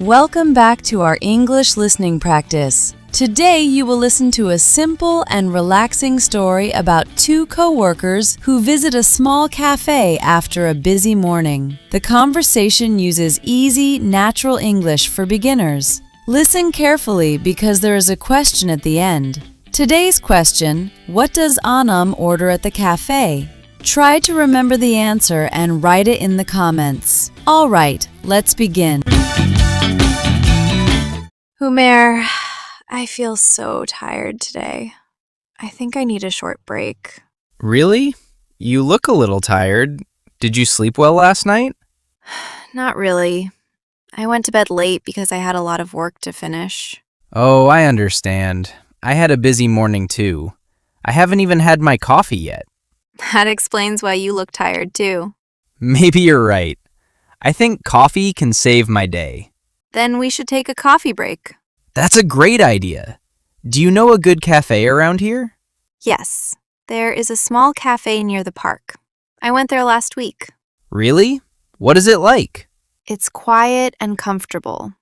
Welcome back to our English listening practice. Today you will listen to a simple and relaxing story about two co-workers who visit a small cafe after a busy morning. The conversation uses easy, natural English for beginners. Listen carefully because there is a question at the end. Today's question, what does Anam order at the cafe? Try to remember the answer and write it in the comments. All right, let's begin. Umair, I feel so tired today. I think I need a short break. Really? You look a little tired. Did you sleep well last night? Not really. I went to bed late because I had a lot of work to finish. Oh, I understand. I had a busy morning too. I haven't even had my coffee yet. That explains why you look tired too. Maybe you're right. I think coffee can save my day. Then we should take a coffee break. That's a great idea. Do you know a good cafe around here? Yes, there is a small cafe near the park. I went there last week. Really? What is it like? It's quiet and comfortable.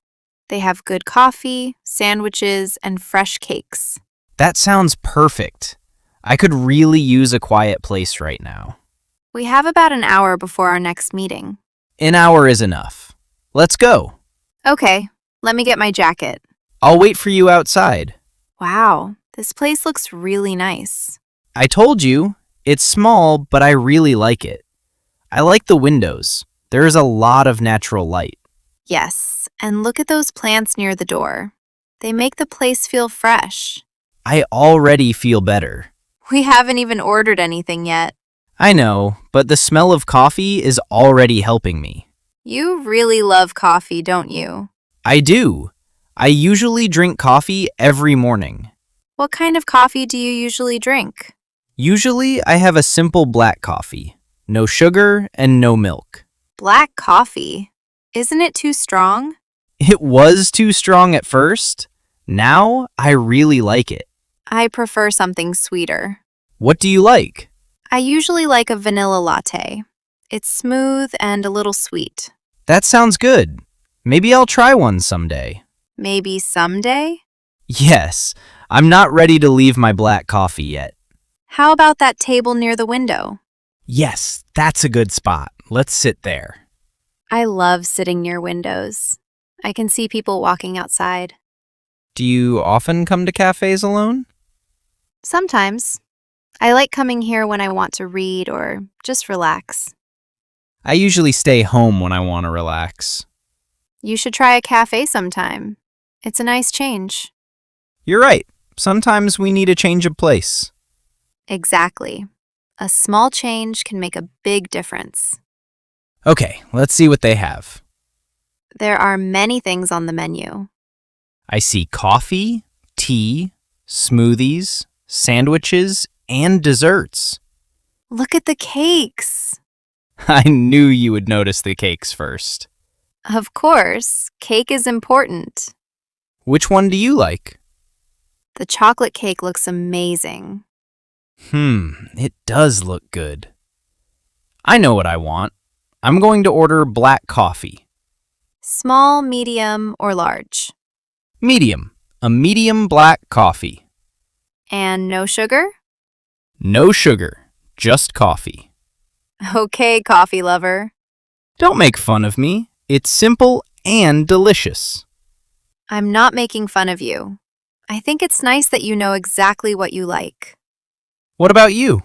They have good coffee, sandwiches, and fresh cakes. That sounds perfect. I could really use a quiet place right now. We have about an hour before our next meeting. An hour is enough. Let's go. Okay, let me get my jacket. I'll wait for you outside. Wow, this place looks really nice. I told you, it's small, but I really like it. I like the windows. There is a lot of natural light. Yes, and look at those plants near the door. They make the place feel fresh. I already feel better. We haven't even ordered anything yet. I know, but the smell of coffee is already helping me. You really love coffee, don't you? I do. I usually drink coffee every morning. What kind of coffee do you usually drink? Usually, I have a simple black coffee. No sugar and no milk. Black coffee? Isn't it too strong? It was too strong at first. Now, I really like it. I prefer something sweeter. What do you like? I usually like a vanilla latte. It's smooth and a little sweet. That sounds good. Maybe I'll try one someday. Maybe someday? Yes, I'm not ready to leave my black coffee yet. How about that table near the window? Yes, that's a good spot. Let's sit there. I love sitting near windows. I can see people walking outside. Do you often come to cafes alone? Sometimes. I like coming here when I want to read or just relax. I usually stay home when I want to relax. You should try a cafe sometime. It's a nice change. You're right. Sometimes we need a change of place. Exactly. A small change can make a big difference. Okay, let's see what they have. There are many things on the menu. I see coffee, tea, smoothies, sandwiches, and desserts. Look at the cakes. I knew you would notice the cakes first. Of course, cake is important. Which one do you like? The chocolate cake looks amazing. It does look good. I know what I want. I'm going to order black coffee. Small, medium, or large? Medium. A medium black coffee. And no sugar? No sugar, just coffee. Okay, coffee lover. Don't make fun of me. It's simple and delicious. I'm not making fun of you. I think it's nice that you know exactly what you like. What about you?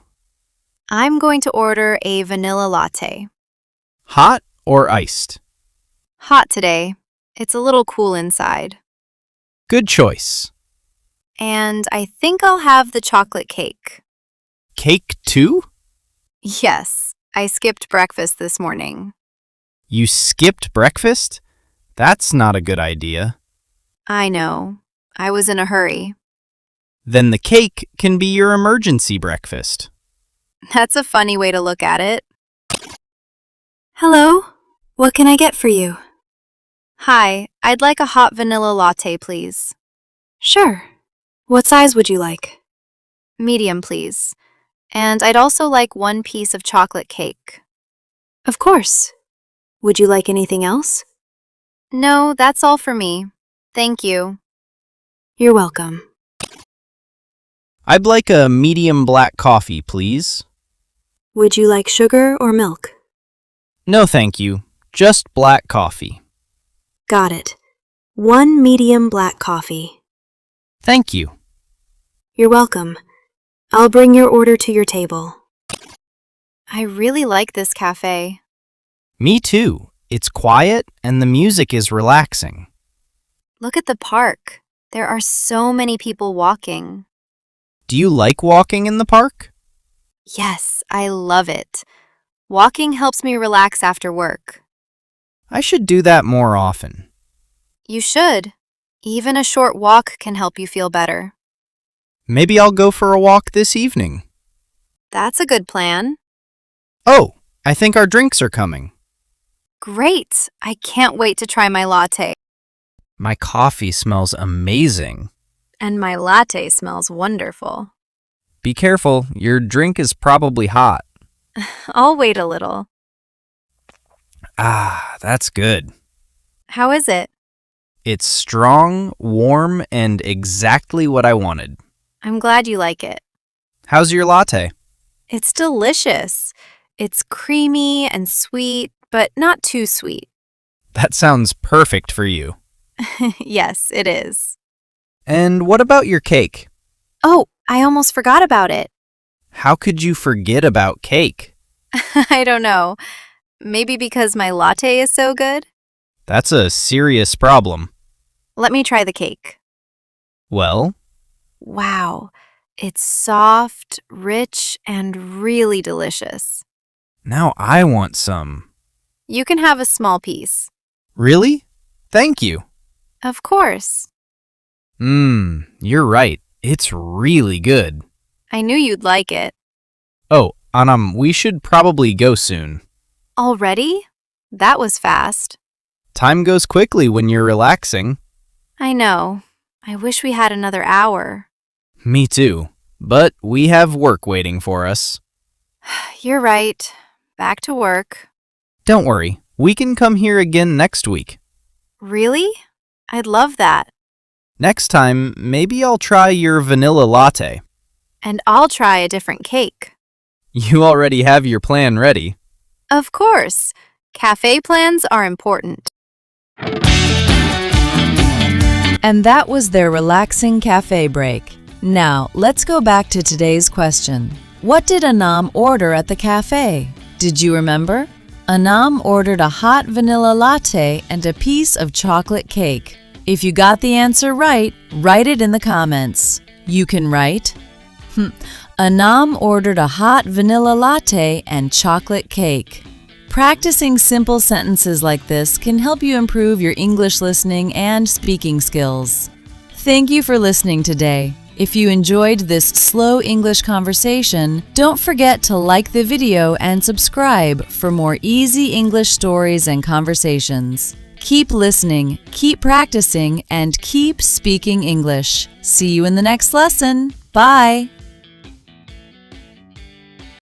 I'm going to order a vanilla latte. Hot or iced? Hot today. It's a little cool inside. Good choice. And I think I'll have the chocolate cake. Cake too? Yes, I skipped breakfast this morning. You skipped breakfast? That's not a good idea. I know. I was in a hurry. Then the cake can be your emergency breakfast. That's a funny way to look at it. Hello, what can I get for you? Hi, I'd like a hot vanilla latte, please. Sure. What size would you like? Medium, please. And I'd also like one piece of chocolate cake. Of course. Would you like anything else? No, that's all for me. Thank you. You're welcome. I'd like a medium black coffee, please. Would you like sugar or milk? No, thank you. Just black coffee. Got it. 1 medium black coffee. Thank you. You're welcome. I'll bring your order to your table. I really like this cafe. Me too. It's quiet and the music is relaxing. Look at the park. There are so many people walking. Do you like walking in the park? Yes, I love it. Walking helps me relax after work. I should do that more often. You should. Even a short walk can help you feel better. Maybe I'll go for a walk this evening. That's a good plan. Oh, I think our drinks are coming. Great! I can't wait to try my latte. My coffee smells amazing. And my latte smells wonderful. Be careful, your drink is probably hot. I'll wait a little. Ah, that's good. How is it? It's strong, warm, and exactly what I wanted. I'm glad you like it. How's your latte? It's delicious. It's creamy and sweet, but not too sweet. That sounds perfect for you. Yes, it is. And what about your cake? Oh, I almost forgot about it. How could you forget about cake? I don't know. Maybe because my latte is so good? That's a serious problem. Let me try the cake. Well, Wow, it's soft, rich, and really delicious. now I want some. You can have a small piece. Really? Thank you. Of course. You're right. It's really good. I knew you'd like it. Oh, Anam, we should probably go soon. Already? That was fast. Time goes quickly when you're relaxing. I know. I wish we had another hour. Me too. But we have work waiting for us. You're right. Back to work. Don't worry. We can come here again next week. Really? I'd love that. Next time, maybe I'll try your vanilla latte. And I'll try a different cake. You already have your plan ready. Of course. Cafe plans are important. And that was their relaxing cafe break. Now, let's go back to today's question. What did Anam order at the cafe? Did you remember? Anam ordered a hot vanilla latte and a piece of chocolate cake. If you got the answer right, write it in the comments. You can write, Anam ordered a hot vanilla latte and chocolate cake. Practicing simple sentences like this can help you improve your English listening and speaking skills. Thank you for listening today. If you enjoyed this slow English conversation, don't forget to like the video and subscribe for more easy English stories and conversations. Keep listening, keep practicing, and keep speaking English. See you in the next lesson. Bye!